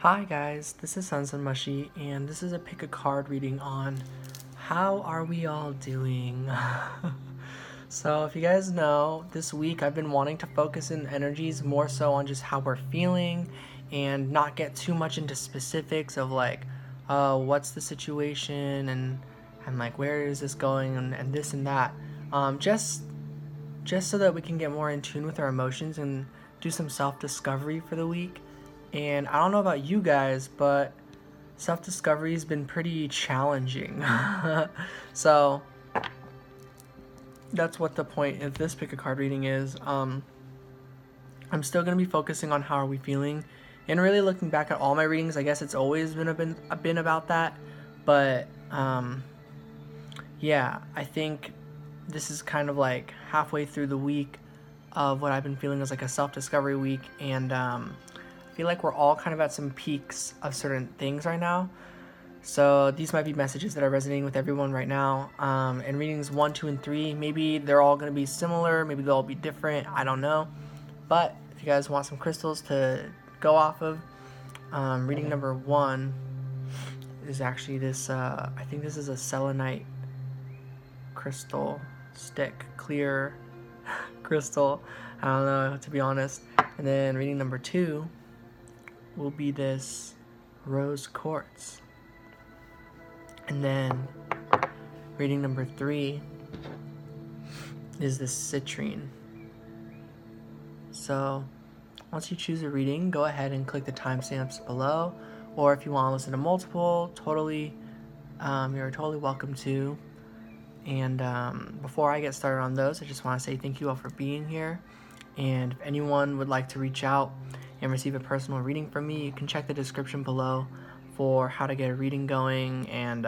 Hi guys, this is Sansan Mushi, and this is a pick a card reading on how are we all doing. So if you guys know, this week I've been wanting to focus in energies more so on just how we're feeling and not get too much into specifics of like what's the situation and like where is this going and this and that. Just so that we can get more in tune with our emotions and do some self-discovery for the week. And I don't know about you guys, but self-discovery has been pretty challenging. So that's what the point of this pick a card reading is. I'm still going to be focusing on how are we feeling, and really looking back at all my readings. I guess it's always been about that, but yeah, I think this is kind of like halfway through the week of what I've been feeling as like a self-discovery week, and I feel like we're all kind of at some peaks of certain things right now. So these might be messages that are resonating with everyone right now. And readings 1, 2, and 3, maybe they're all going to be similar, maybe they'll all be different, I don't know. But if you guys want some crystals to go off of, reading number 1 is actually this, I think this is a selenite crystal stick, clear crystal. I don't know, to be honest. And then reading number 2 will be this rose quartz. And then reading number 3 is this citrine. So once you choose a reading, go ahead and click the timestamps below, or if you want to listen to multiple, you're totally welcome to. And before I get started on those, I just want to say thank you all for being here. And if anyone would like to reach out and receive a personal reading from me, you can check the description below for how to get a reading going and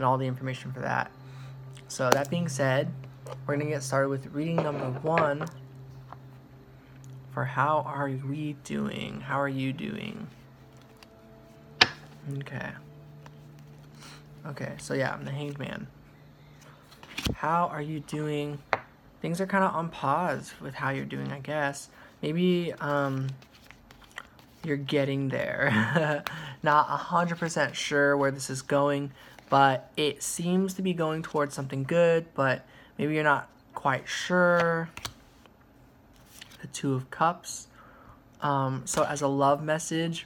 all the information for that. So that being said, we're going to get started with reading number 1 for how are we doing? How are you doing? Okay, so yeah, I'm the Hanged Man. How are you doing? Things are kind of on pause with how you're doing, I guess. Maybe you're getting there. Not 100% sure where this is going, but it seems to be going towards something good, but maybe you're not quite sure. The 2 of Cups. So as a love message,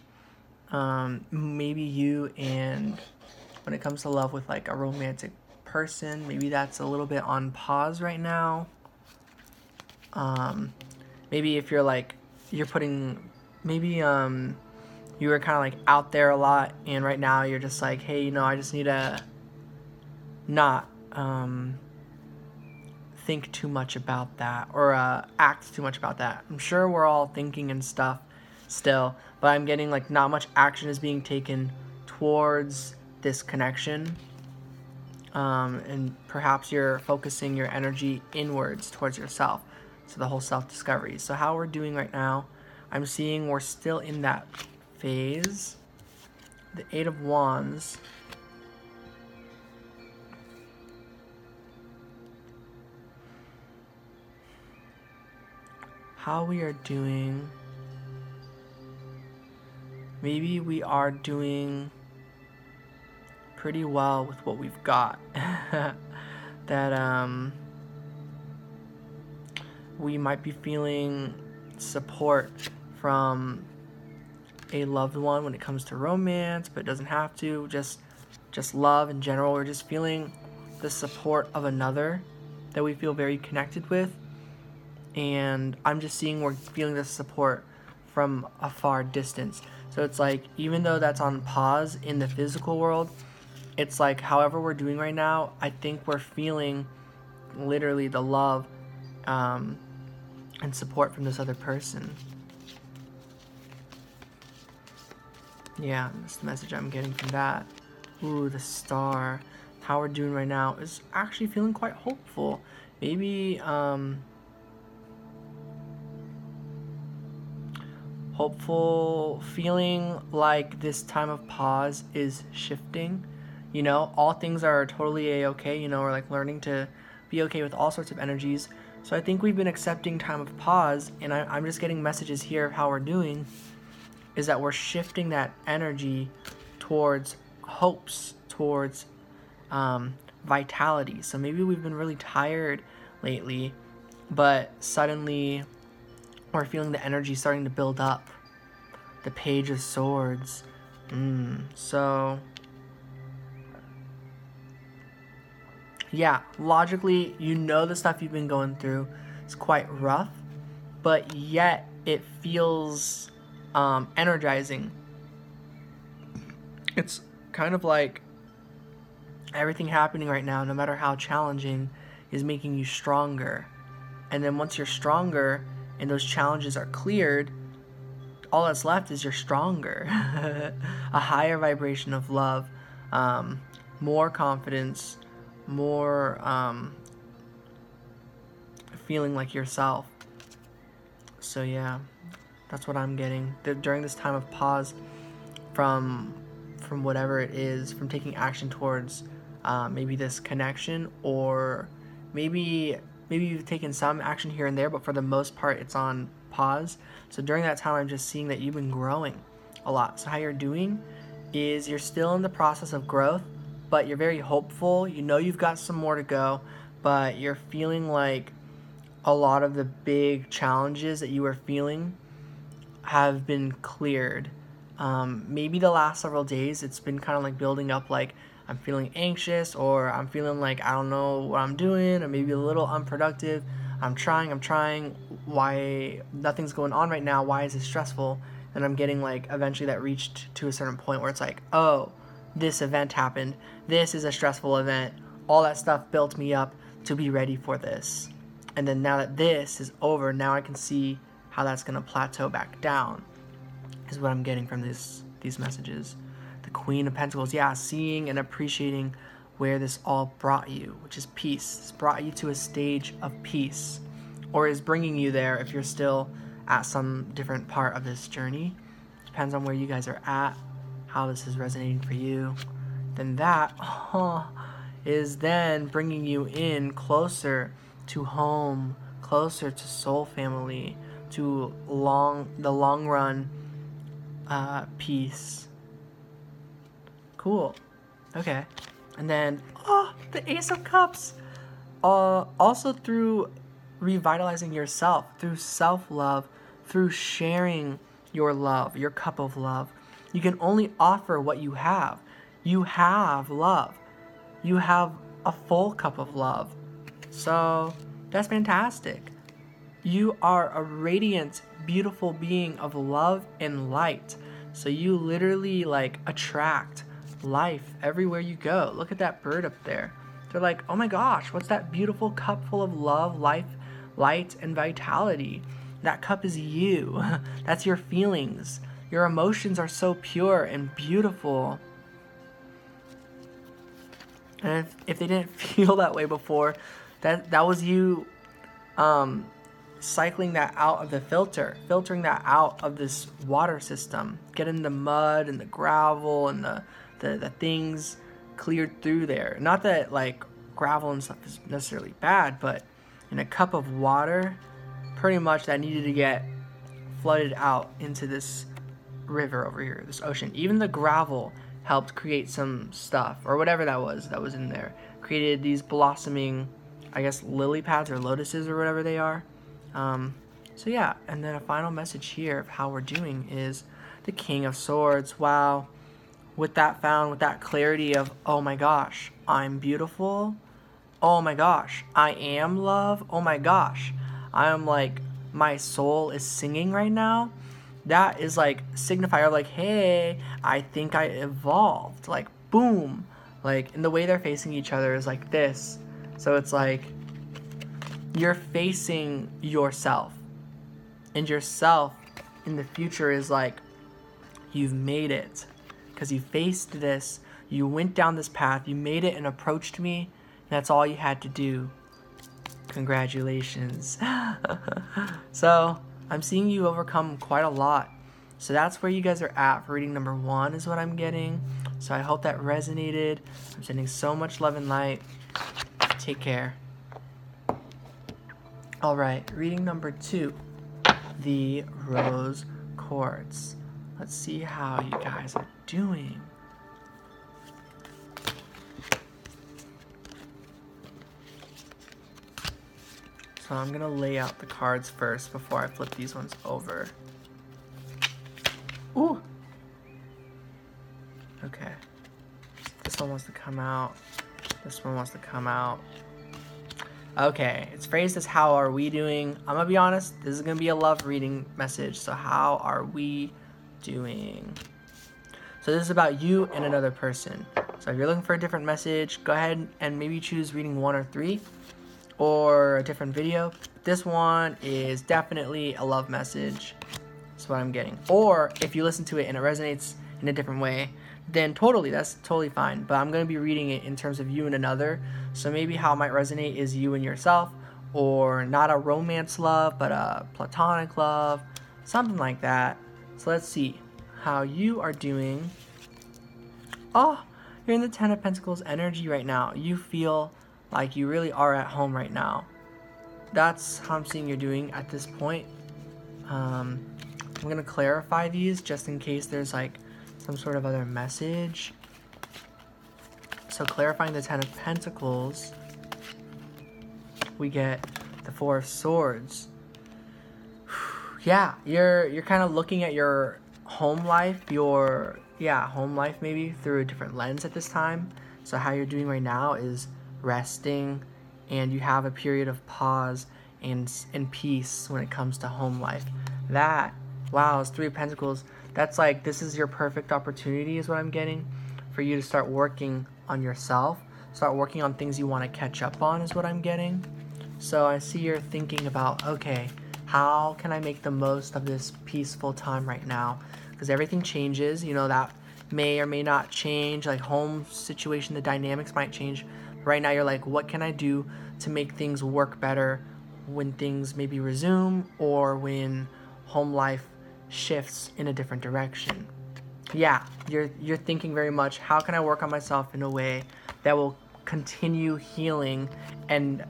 maybe you and when it comes to love with like a romantic person, maybe that's a little bit on pause right now. Maybe if you're like, you're putting, maybe you were kind of like out there a lot, and right now you're just like, hey, you know, I just need to not think too much about that, or act too much about that. I'm sure we're all thinking and stuff still, but I'm getting like not much action is being taken towards this connection. And perhaps you're focusing your energy inwards towards yourself. So the whole self-discovery. So how we're doing right now, I'm seeing we're still in that phase. The 8 of Wands. How we are doing. Maybe we are doing pretty well with what we've got. That we might be feeling support from a loved one when it comes to romance, but it doesn't have to. Just love in general. We're just feeling the support of another that we feel very connected with. And I'm just seeing we're feeling this support from a far distance. So it's like, even though that's on pause in the physical world, it's like however we're doing right now, I think we're feeling literally the love and support from this other person. Yeah, that's the message I'm getting from that. Ooh, the Star. How we're doing right now is actually feeling quite hopeful. Maybe hopeful, feeling like this time of pause is shifting. You know, all things are totally a-okay. You know, we're like learning to be okay with all sorts of energies. So I think we've been accepting time of pause, and I'm just getting messages here of how we're doing. is that we're shifting that energy towards hopes, towards vitality. So maybe we've been really tired lately, but suddenly we're feeling the energy starting to build up. The Page of Swords. So yeah, logically, you know the stuff you've been going through is quite rough, but yet it feels energizing. It's kind of like everything happening right now, no matter how challenging, is making you stronger. And then once you're stronger and those challenges are cleared, all that's left is you're stronger. A higher vibration of love, more confidence, more feeling like yourself. So yeah, that's what I'm getting. During this time of pause from whatever it is, from taking action towards maybe this connection, or maybe you've taken some action here and there, but for the most part it's on pause. So during that time, I'm just seeing that you've been growing a lot. So how you're doing is you're still in the process of growth, but you're very hopeful. You know you've got some more to go, but you're feeling like a lot of the big challenges that you were feeling have been cleared. Maybe the last several days it's been kind of like building up, like I'm feeling anxious, or I'm feeling like I don't know what I'm doing, or maybe a little unproductive. I'm trying, why nothing's going on right now, why is it stressful? And I'm getting like eventually that reached to a certain point where it's like, oh, this event happened, this is a stressful event, all that stuff built me up to be ready for this. And then now that this is over, now I can see how that's going to plateau back down, is what I'm getting from these messages. The Queen of Pentacles, yeah, seeing and appreciating where this all brought you, which is peace. It's brought you to a stage of peace, or is bringing you there if you're still at some different part of this journey. Depends on where you guys are at, how this is resonating for you. Then that is then bringing you in closer to home, closer to soul family, to the long run peace. Cool. Okay. And then, the Ace of Cups. Also through revitalizing yourself, through self-love, through sharing your love, your cup of love. You can only offer what you have. You have love. You have a full cup of love. So that's fantastic. You are a radiant, beautiful being of love and light. So you literally like attract life everywhere you go. Look at that bird up there. They're like, oh my gosh, what's that beautiful cup full of love, life, light, and vitality? That cup is you. That's your feelings. Your emotions are so pure and beautiful. And if they didn't feel that way before, that was you cycling that out of the filtering that out of this water system, getting the mud and the gravel and the things cleared through there. Not that like gravel and stuff is necessarily bad, but in a cup of water, pretty much that needed to get flooded out into this river over here, this ocean. Even the gravel helped create some stuff, or whatever that was in there. Created these blossoming, I guess, lily pads or lotuses or whatever they are. So yeah, and then a final message here of how we're doing is the King of Swords. Wow. With that clarity of, oh my gosh, I'm beautiful. Oh my gosh, I am love. Oh my gosh, I am like, my soul is singing right now. That is like signifier, like, hey, I think I evolved. Like, boom. Like, and the way they're facing each other is like this. So it's like, you're facing yourself. And yourself in the future is like, you've made it. Because you faced this, you went down this path, you made it and approached me, and that's all you had to do. Congratulations. So, I'm seeing you overcome quite a lot. So that's where you guys are at for reading number 1 is what I'm getting. So I hope that resonated. I'm sending so much love and light. Take care. Alright, reading number 2. The Rose Quartz. Let's see how you guys are doing. So I'm gonna lay out the cards first before I flip these ones over. Ooh! Okay. This one wants to come out. This one wants to come out. Okay, it's phrased as how are we doing? I'm gonna be honest, this is gonna be a love reading message. So how are we doing? So this is about you and another person. So if you're looking for a different message, go ahead and maybe choose reading 1 or 3 or a different video. This one is definitely a love message. That's what I'm getting. Or if you listen to it and it resonates in a different way, then that's totally fine. But I'm going to be reading it in terms of you and another. So maybe how it might resonate is you and yourself, or not a romance love, but a platonic love, something like that. So let's see how you are doing. Oh, you're in the 10 of Pentacles energy right now. You feel like you really are at home right now. That's how I'm seeing you're doing at this point. I'm going to clarify these just in case there's like some sort of other message. So clarifying the 10 of Pentacles, we get the 4 of Swords. Yeah, you're kind of looking at your home life, home life maybe through a different lens at this time. So how you're doing right now is resting, and you have a period of pause and peace when it comes to home life. Wow, it's 3 of Pentacles. That's like, this is your perfect opportunity is what I'm getting for you to start working on yourself. Start working on things you want to catch up on is what I'm getting. So I see you're thinking about, okay, how can I make the most of this peaceful time right now? Because everything changes, that may or may not change, like home situation, the dynamics might change. Right now you're like, what can I do to make things work better when things maybe resume or when home life shifts in a different direction? Yeah, you're thinking very much, how can I work on myself in a way that will continue healing and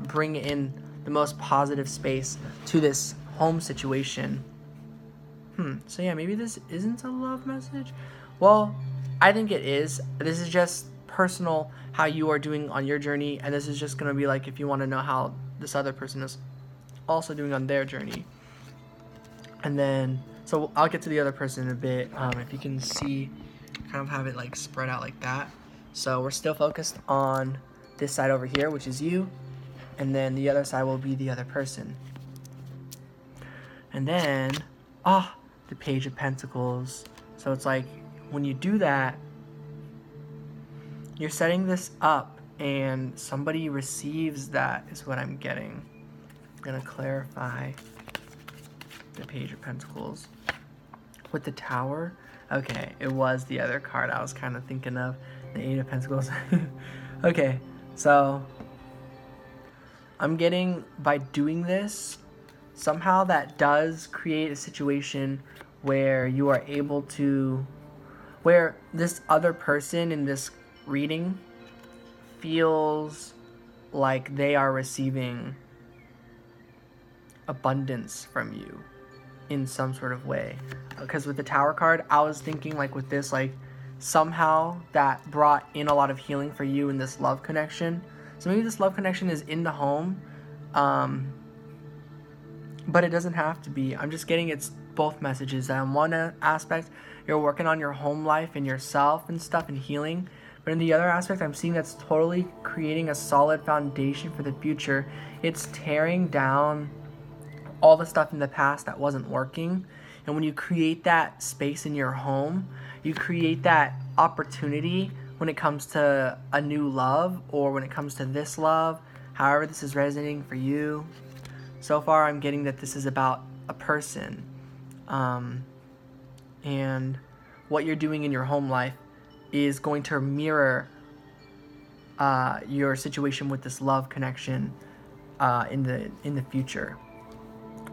bring in the most positive space to this home situation. So yeah, maybe this isn't a love message. Well, I think it is. This is just personal, how you are doing on your journey, and this is just going to be like if you want to know how this other person is also doing on their journey. And then, so I'll get to the other person in a bit. If you can see, kind of have it like spread out like that. So we're still focused on this side over here, which is you, and then the other side will be the other person. And then, the Page of Pentacles. So it's like, when you do that, you're setting this up and somebody receives that is what I'm getting. I'm gonna clarify the Page of Pentacles. With the Tower, okay, it was the other card I was kind of thinking of, the 8 of Pentacles. Okay, so I'm getting, by doing this, somehow that does create a situation where you are able to, where this other person in this reading feels like they are receiving abundance from you in some sort of way. Because with the Tower card, I was thinking like with this, like somehow that brought in a lot of healing for you in this love connection. So maybe this love connection is in the home, but it doesn't have to be. I'm just getting it's both messages. That on one aspect, you're working on your home life and yourself and stuff and healing. But in the other aspect, I'm seeing that's totally creating a solid foundation for the future. It's tearing down all the stuff in the past that wasn't working. And when you create that space in your home, you create that opportunity when it comes to a new love, or when it comes to this love, however this is resonating for you. So far, I'm getting that this is about a person. And what you're doing in your home life is going to mirror your situation with this love connection in the future.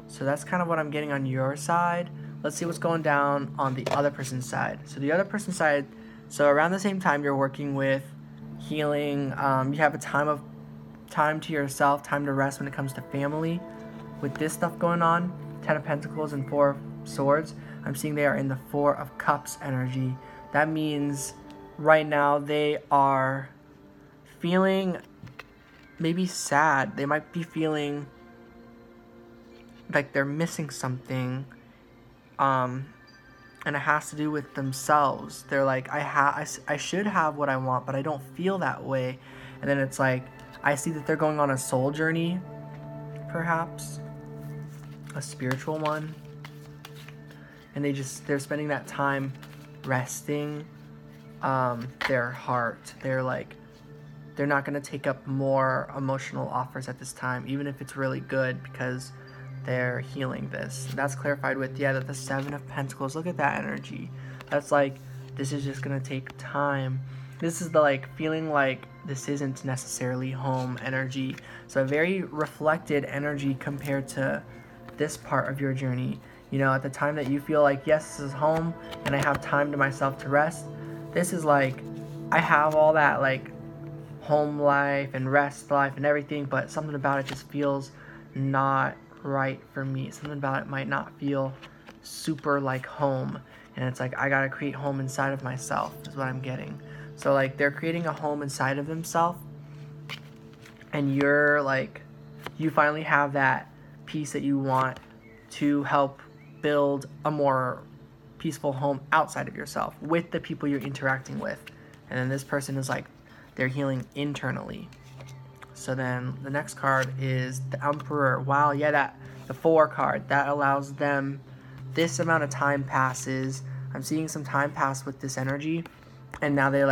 So that's kind of what I'm getting on your side. Let's see what's going down on the other person's side. So the other person's side, so around the same time you're working with healing, you have a time to yourself, time to rest when it comes to family. With this stuff going on, 10 of Pentacles and 4 of Swords, I'm seeing they are in the Four of Cups energy. That means right now they are feeling maybe sad. They might be feeling like they're missing something. And it has to do with themselves. They're like, I should have what I want, but I don't feel that way. And then it's like, I see that they're going on a soul journey, perhaps a spiritual one, and they're spending that time resting their heart. They're not going to take up more emotional offers at this time, even if it's really good, because they're healing this. That's clarified with, the Seven of Pentacles. Look at that energy. That's like, this is just going to take time. This is the feeling like this isn't necessarily home energy. So a very reflected energy compared to this part of your journey. At the time that you feel like, yes, this is home and I have time to myself to rest, this is like, I have all that home life and rest life and everything, but something about it just feels not right for me. Something about it might not feel super like home, and it's like, I gotta create home inside of myself is what I'm getting. So they're creating a home inside of themselves, and you're you finally have that peace that you want to help build a more peaceful home outside of yourself with the people you're interacting with. And then this person is they're healing internally. So then the next card is the Emperor. Wow, the 4 card. That allows them, this amount of time passes. I'm seeing some time pass with this energy. And now they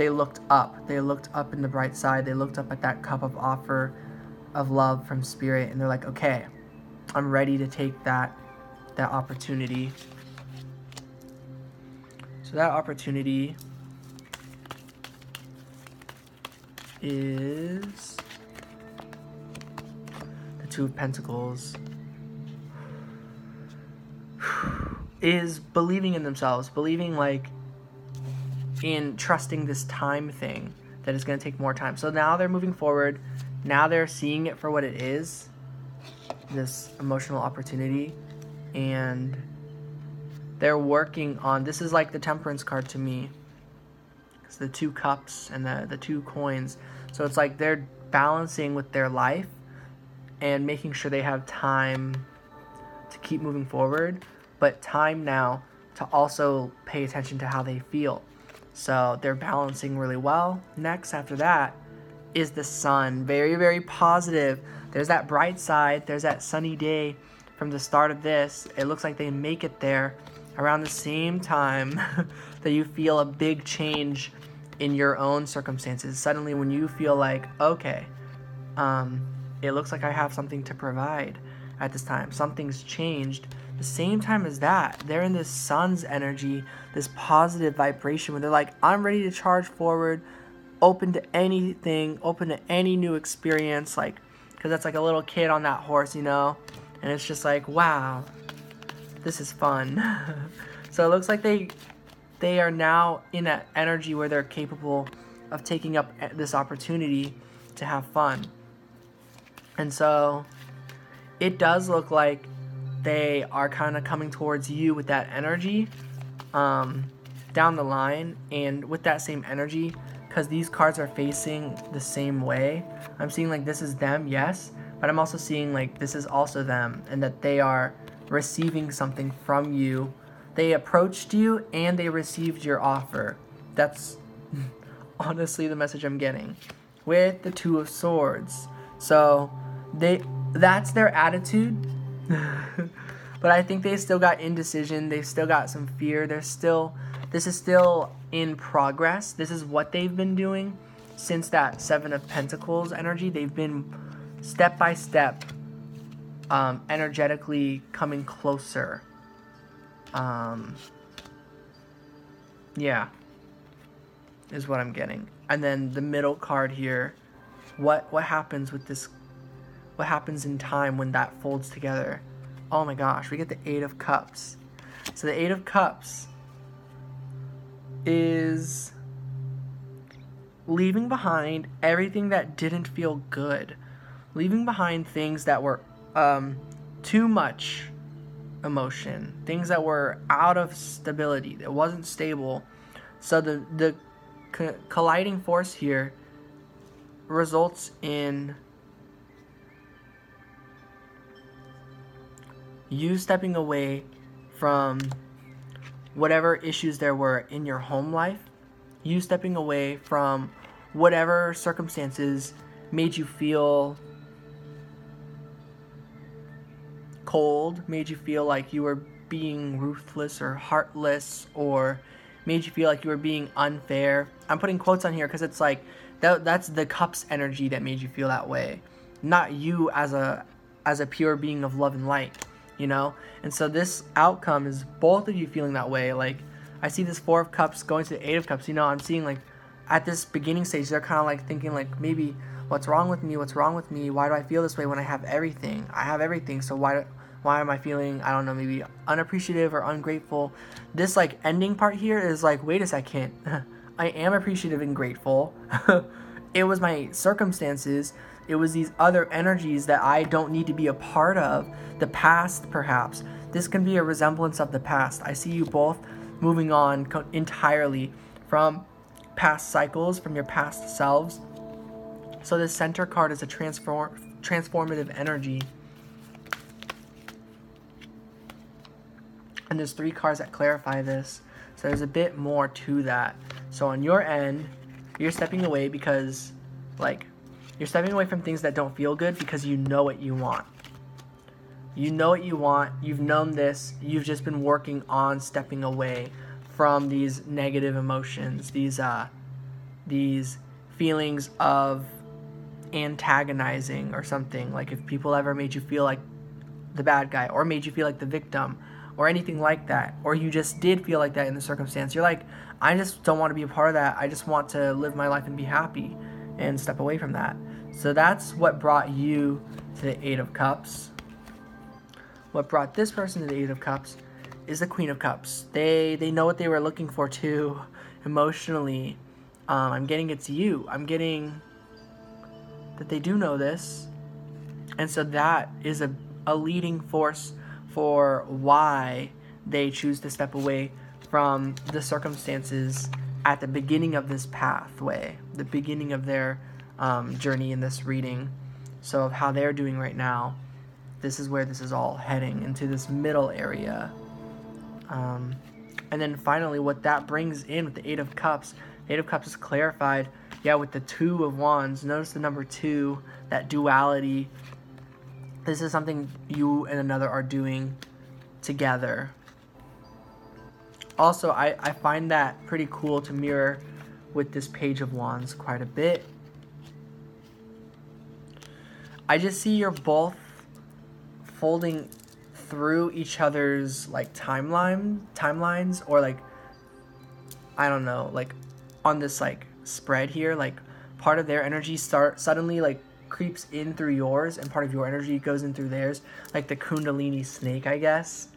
looked up. They looked up in the bright side. They looked up at that cup of offer of love from Spirit. And they're like, okay, I'm ready to take that opportunity. So that opportunity is the Two of Pentacles. Is believing in themselves, believing in trusting this time thing that is going to take more time. So now they're moving forward. Now they're seeing it for what it is, this emotional opportunity, and they're working on, this is like the Temperance card to me. It's the 2 cups and the 2 coins. So it's like they're balancing with their life and making sure they have time to keep moving forward, but time now to also pay attention to how they feel. So they're balancing really well. Next, after that, is the Sun. Very, very positive. There's that bright side. There's that sunny day from the start of this. It looks like they make it there around the same time that you feel a big change in your own circumstances. Suddenly when you feel like, okay, it looks like I have something to provide at this time. Something's changed. The same time as that, they're in this Sun's energy, this positive vibration where they're like, I'm ready to charge forward, open to anything, open to any new experience, because that's like a little kid on that horse, and it's just like, wow, this is fun. So it looks like they are now in that energy where they're capable of taking up this opportunity to have fun. And so it does look like they are kind of coming towards you with that energy down the line, and with that same energy, because these cards are facing the same way. I'm seeing this is them, yes, but I'm also seeing this is also them, and that they are receiving something from you. They approached you and they received your offer. That's honestly the message I'm getting with the Two of Swords. So that's their attitude. But I think they still got indecision. They still got some fear. This is still in progress. This is what they've been doing since that Seven of Pentacles energy. They've been step by step, energetically coming closer. Yeah, is what I'm getting. And then the middle card here, what happens with this? What happens in time when that folds together? Oh my gosh, we get the Eight of Cups. So the Eight of Cups is leaving behind everything that didn't feel good. Leaving behind things that were too much emotion, things that were out of stability, that wasn't stable. So the colliding force here results in you stepping away from whatever issues there were in your home life, you stepping away from whatever circumstances made you feel cold, made you feel like you were being ruthless or heartless, or made you feel like you were being unfair. I'm putting quotes on here because it's like that's the cup's energy that made you feel that way, not you as a pure being of love and light, you know? And so this outcome is both of you feeling that way. Like, I see this 4 of Cups going to the 8 of Cups. You know, I'm seeing, like, at this beginning stage, they're kind of, like, thinking, like, maybe, what's wrong with me? What's wrong with me? Why do I feel this way when I have everything? I have everything, so why am I feeling, I don't know, maybe unappreciative or ungrateful? This, like, ending part here is, like, wait a second. I am appreciative and grateful. It was my circumstances. It was these other energies that I don't need to be a part of. The past, perhaps. This can be a resemblance of the past. I see you both moving on entirely from past cycles, from your past selves. So this center card is a transformative energy. And there's 3 cards that clarify this. So there's a bit more to that. So on your end, you're stepping away because, like, you're stepping away from things that don't feel good because you know what you want. You know what you want. You've known this. You've just been working on stepping away from these negative emotions, these feelings of antagonizing or something. Like, if people ever made you feel like the bad guy or made you feel like the victim or anything like that, or you just did feel like that in the circumstance, you're like, I just don't want to be a part of that. I just want to live my life and be happy and step away from that. So that's what brought you to the 8 of Cups. What brought this person to the 8 of Cups is the Queen of Cups. They know what they were looking for too, emotionally. I'm getting it's you. I'm getting that they do know this. And so that is a leading force for why they choose to step away from the circumstances at the beginning of this pathway, the beginning of their journey in this reading. So of how they're doing right now, this is where this is all heading, into this middle area. And then finally, what that brings in with the 8 of Cups, the 8 of Cups is clarified, with the 2 of Wands. Notice the number 2, that duality. This is something you and another are doing together. Also, I find that pretty cool to mirror with this Page of Wands quite a bit. I just see you're both folding through each other's, like, timelines, or, like, I don't know, like, on this, like, spread here, like, part of their energy suddenly, like, creeps in through yours, and part of your energy goes in through theirs, like the Kundalini snake, I guess,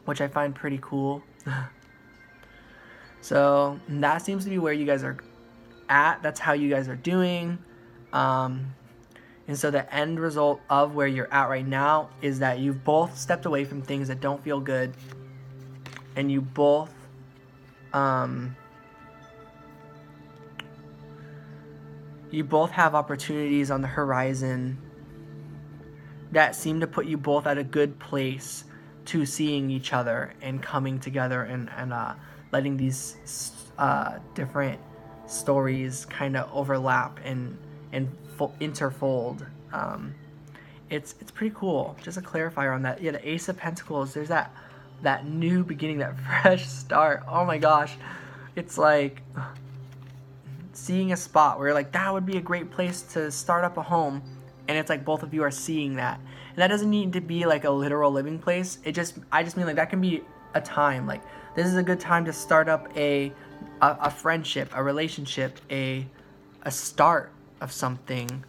which I find pretty cool. So that seems to be where you guys are at. That's how you guys are doing. And so the end result of where you're at right now is that you've both stepped away from things that don't feel good, and you both have opportunities on the horizon that seem to put you both at a good place to seeing each other and coming together and letting these different stories kind of overlap and interfold. It's pretty cool. Just a clarifier on that. Yeah, the Ace of Pentacles, there's that new beginning, that fresh start. Oh my gosh. It's like seeing a spot where you're like, that would be a great place to start up a home, and it's like both of you are seeing that. And that doesn't need to be like a literal living place. I just mean, like, that can be a time. Like, this is a good time to start up a friendship, a relationship, a start of something.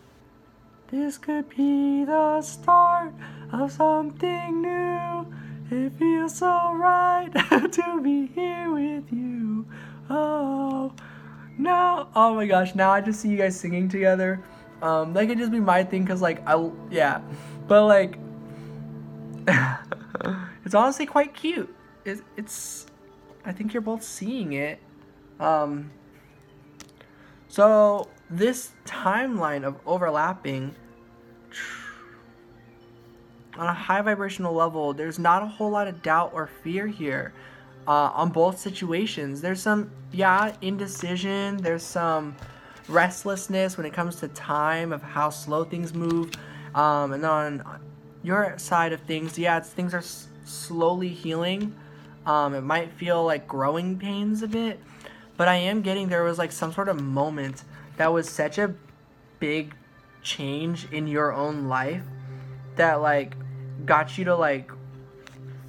This could be the start of something new. It feels so right to be here with you. Oh my gosh, now I just see you guys singing together. That could just be my thing, cause like but like, It's honestly quite cute. It's I think you're both seeing it. So this timeline of overlapping on a high vibrational level, there's not a whole lot of doubt or fear here on both situations. There's some, indecision. There's some restlessness when it comes to time, of how slow things move. And then on your side of things, things are slowly healing. It might feel like growing pains a bit, but I am getting there was like some sort of moment that was such a big change in your own life that like got you to like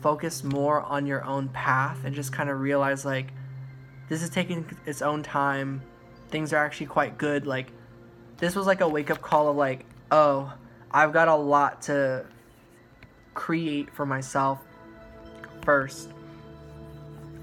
focus more on your own path and just kind of realize like this is taking its own time. Things are actually quite good. Like this was like a wake up call of like, oh, I've got a lot to create for myself first.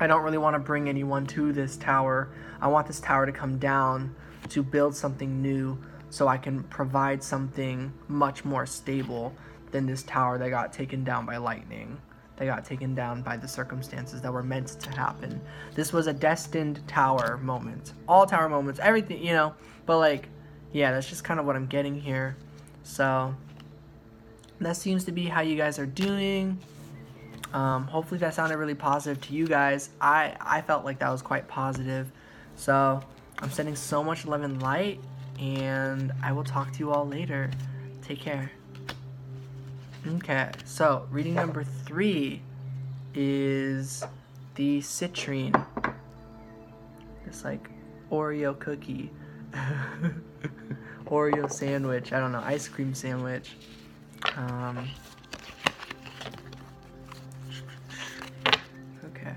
I don't really want to bring anyone to this tower. I want this tower to come down to build something new so I can provide something much more stable than this tower that got taken down by lightning. That got taken down by the circumstances that were meant to happen. This was a destined tower moment. All tower moments, everything, But like, that's just kind of what I'm getting here. So that seems to be how you guys are doing. Hopefully that sounded really positive to you guys. I felt like that was quite positive. So I'm sending so much love and light, and I will talk to you all later. Take care. Okay, so reading number 3 is the citrine. This like Oreo cookie. Oreo sandwich. I don't know, ice cream sandwich. Okay.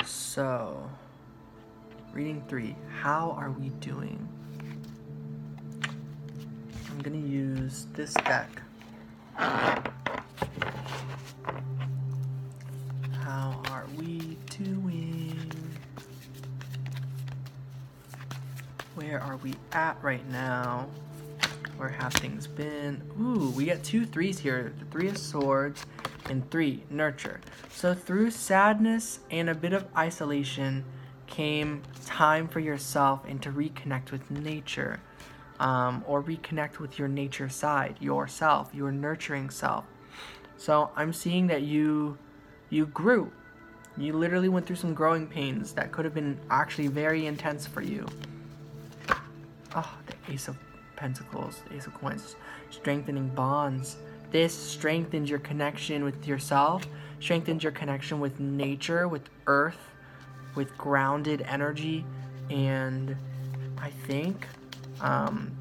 So, reading 3. How are we doing? I'm gonna use this deck. How are we doing? Where are we at right now? Where have things been? Ooh, we got 2 3s here. The 3 of Swords and 3, Nurture. So through sadness and a bit of isolation came time for yourself and to reconnect with nature. Or reconnect with your nature side, yourself, your nurturing self. So I'm seeing that you grew. You literally went through some growing pains that could have been actually very intense for you. Oh, the Ace of Pentacles, the Ace of Coins, strengthening bonds. This strengthens your connection with yourself, strengthens your connection with nature, with earth, with grounded energy, and I think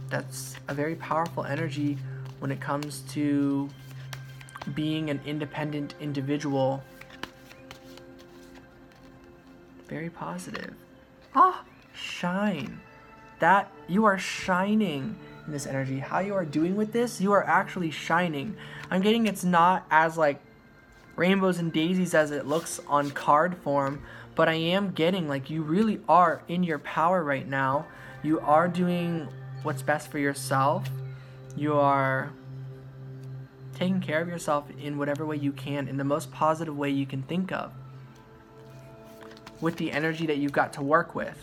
that's a very powerful energy when it comes to being an independent individual. Very positive. Shine. That you are shining in this energy. How you are doing with this, you are actually shining. I'm getting it's not as like rainbows and daisies as it looks on card form, but I am getting like you really are in your power right now. You are doing what's best for yourself. You are taking care of yourself in whatever way you can, in the most positive way you can think of, with the energy that you've got to work with.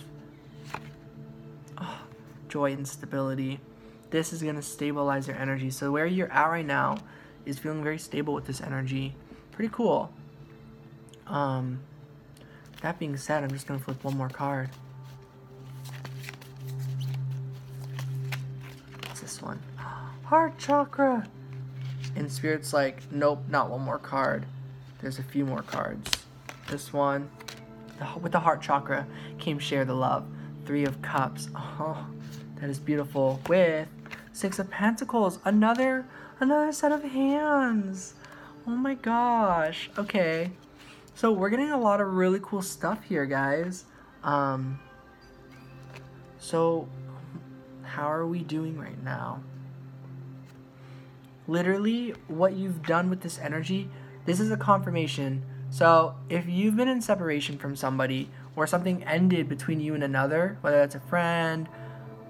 Oh, joy and stability. This is going to stabilize your energy. So where you're at right now is feeling very stable with this energy. Pretty cool. That being said, I'm just going to flip one more card. This one. Heart chakra. And Spirit's like, nope, not one more card. There's a few more cards. This one, with the heart chakra, came share the love. 3 of Cups. Oh, that is beautiful. With 6 of Pentacles. Another set of hands. Oh my gosh. Okay. So we're getting a lot of really cool stuff here, guys. So how are we doing right now? Literally, what you've done with this energy, this is a confirmation. So if you've been in separation from somebody, or something ended between you and another, whether that's a friend,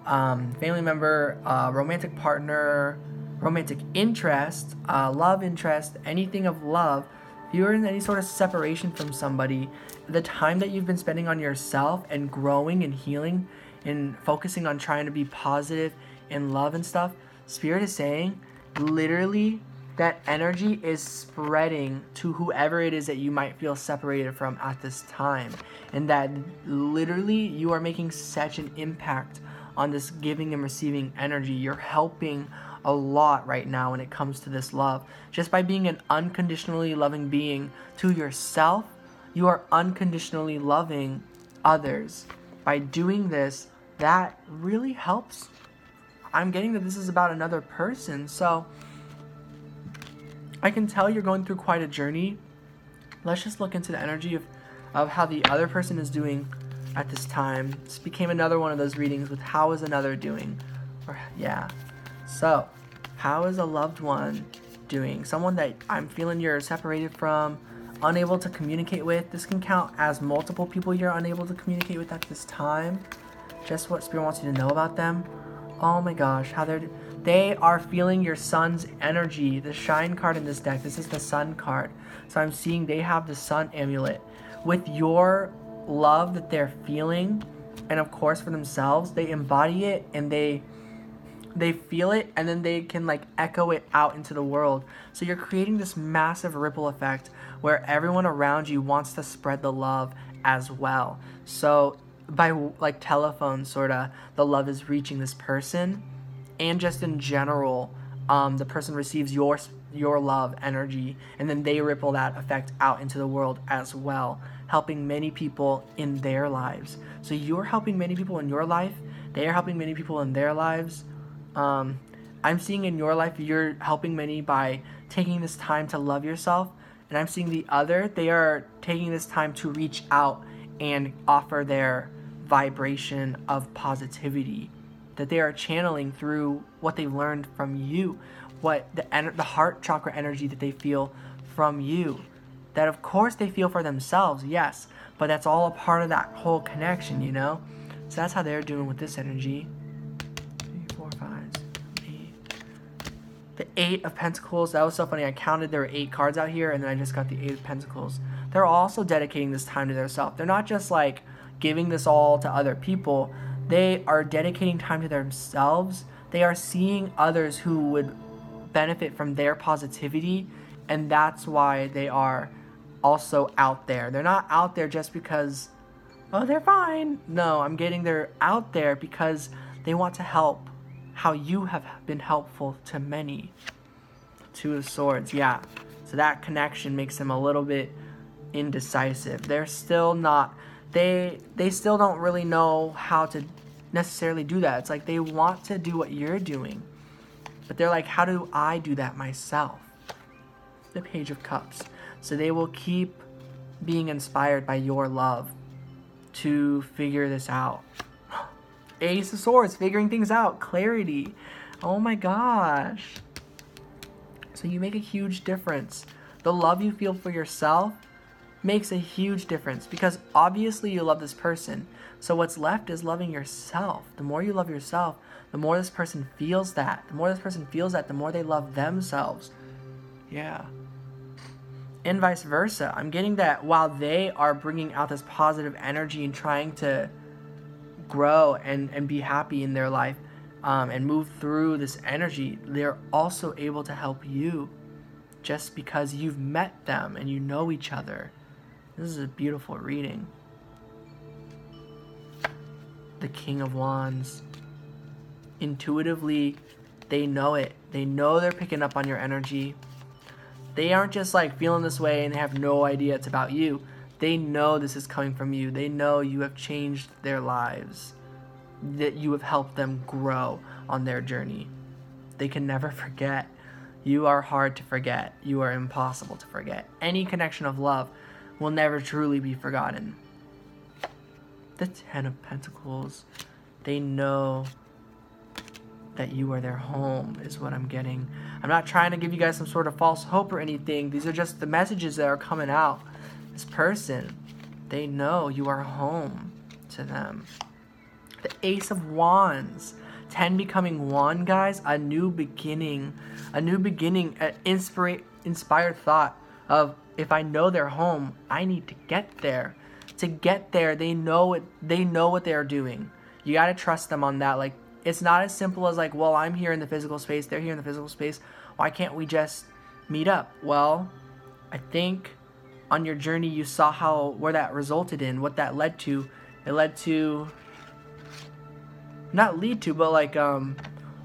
family member, romantic partner, romantic interest, love interest, anything of love, if you're in any sort of separation from somebody, the time that you've been spending on yourself and growing and healing and focusing on trying to be positive in love and stuff, Spirit is saying literally that energy is spreading to whoever it is that you might feel separated from at this time. And that literally you are making such an impact on this giving and receiving energy. You're helping a lot right now when it comes to this love. Just by being an unconditionally loving being to yourself, you are unconditionally loving others. By doing this, that really helps. I'm getting that this is about another person, so I can tell you're going through quite a journey. Let's just look into the energy of how the other person is doing at this time. This became another one of those readings with how is another doing? So, how is a loved one doing? Someone that I'm feeling you're separated from, unable to communicate with. This can count as multiple people you're unable to communicate with at this time. Just what Spirit wants you to know about them. Oh my gosh, how they are feeling your sun's energy. The shine card in this deck, this is the sun card. So I'm seeing they have the sun amulet. With your love that they're feeling, and of course for themselves, they embody it and they feel it, and then they can like echo it out into the world. So you're creating this massive ripple effect where everyone around you wants to spread the love as well. So by like telephone, sorta, the love is reaching this person, and just in general, the person receives your love energy, and then they ripple that effect out into the world as well, helping many people in their lives. So you're helping many people in your life, they are helping many people in their lives. I'm seeing in your life you're helping many by taking this time to love yourself, and I'm seeing the other, they are taking this time to reach out and offer their vibration of positivity that they are channeling through what they learned from you, what the heart chakra energy that they feel from you, that of course they feel for themselves, yes, but that's all a part of that whole connection, you know? So that's how they're doing with this energy. 3, 4, 5, 8. The 8 of Pentacles, that was so funny. I counted there were 8 cards out here, and then I just got the 8 of Pentacles. They're also dedicating this time to themselves. They're not just like giving this all to other people. They are dedicating time to themselves. They are seeing others who would benefit from their positivity, and that's why they are also out there. They're not out there just because, oh, they're fine. No, I'm getting they're out there because they want to help how you have been helpful to many. 2 of Swords, yeah. So that connection makes them a little bit indecisive. They're still not, they still don't really know how to necessarily do that. It's like they want to do what you're doing, but they're like, how do I do that myself? The Page of Cups. So they will keep being inspired by your love to figure this out. Ace of Swords, figuring things out, clarity. Oh my gosh. So you make a huge difference. The love you feel for yourself makes a huge difference, because obviously you love this person. So what's left is loving yourself. The more you love yourself, the more this person feels that. The more this person feels that, the more they love themselves. Yeah. And vice versa. I'm getting that while they are bringing out this positive energy and trying to grow and be happy in their life, and move through this energy, they're also able to help you just because you've met them and you know each other. This is a beautiful reading. The King of Wands. Intuitively, they know it. They know they're picking up on your energy. They aren't just like feeling this way and they have no idea it's about you. They know this is coming from you. They know you have changed their lives, that you have helped them grow on their journey. They can never forget. You are hard to forget. You are impossible to forget. Any connection of love will never truly be forgotten. The 10 of Pentacles. They know that you are their home, is what I'm getting. I'm not trying to give you guys some sort of false hope or anything. These are just the messages that are coming out. This person, they know you are home to them. The Ace of Wands. 10 becoming 1, guys. A new beginning, an inspired thought of, if I know they're home, I need to get there. To get there, they know it. They know what they're doing. You gotta trust them on that. Like, it's not as simple as like, well, I'm here in the physical space, they're here in the physical space. Why can't we just meet up? Well, I think on your journey you saw where that resulted in, what that led to. It led to, not lead to, but like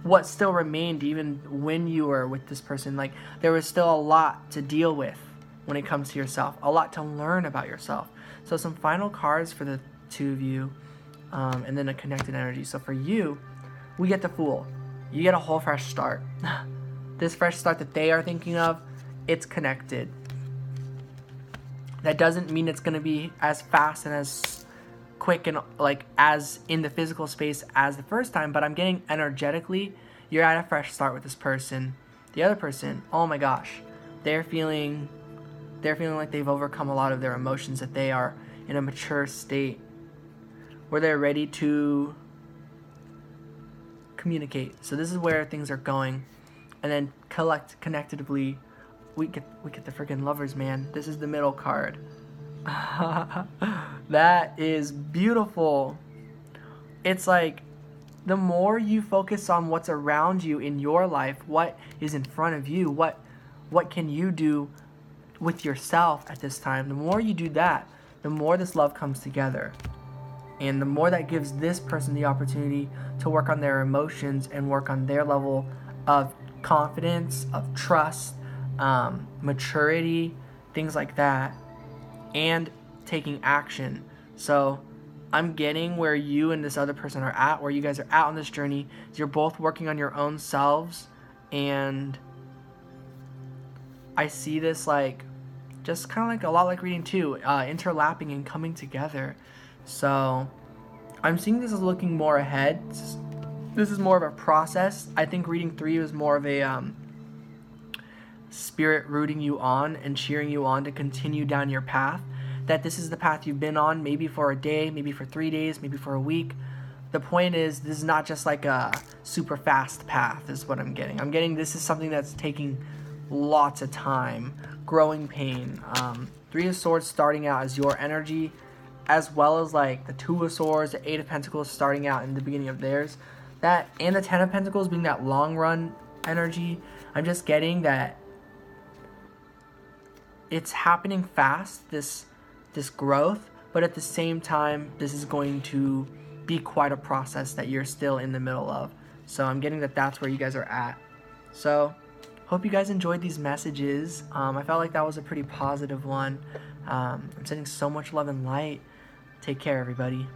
what still remained even when you were with this person. Like, there was still a lot to deal with when it comes to yourself, a lot to learn about yourself. So some final cards for the two of you, and then a connected energy. So for you, we get the Fool. You get a whole fresh start. This fresh start that they are thinking of, it's connected. That doesn't mean it's going to be as fast and as quick and like as in the physical space as the first time, but I'm getting energetically, you're at a fresh start with this person. The other person, oh my gosh, they're feeling like they've overcome a lot of their emotions, that they are in a mature state where they're ready to communicate. So this is where things are going. And then connectively, we get the freaking Lovers, man. This is the middle card. That is beautiful. It's like, the more you focus on what's around you in your life, what is in front of you, what can you do with yourself at this time, the more you do that, the more this love comes together. And the more that gives this person the opportunity to work on their emotions and work on their level of confidence, of trust, maturity, things like that, and taking action. So I'm getting where you and this other person are at, where you guys are at on this journey. You're both working on your own selves, and I see this like just kind of like a lot like reading 2, interlapping and coming together. So I'm seeing this as looking more ahead. This is more of a process. I think reading 3 was more of a spirit rooting you on and cheering you on to continue down your path. That this is the path you've been on, maybe for a day, maybe for 3 days, maybe for a week. The point is, this is not just like a super fast path, is what I'm getting. I'm getting this is something that's taking lots of time, growing pain. 3 of Swords starting out as your energy, as well as like the 2 of Swords, the 8 of Pentacles starting out in the beginning of theirs. That, and the 10 of Pentacles being that long run energy. I'm just getting that it's happening fast, this growth, but at the same time, this is going to be quite a process that you're still in the middle of. So I'm getting that that's where you guys are at. So hope you guys enjoyed these messages. I felt like that was a pretty positive one. I'm sending so much love and light. Take care, everybody.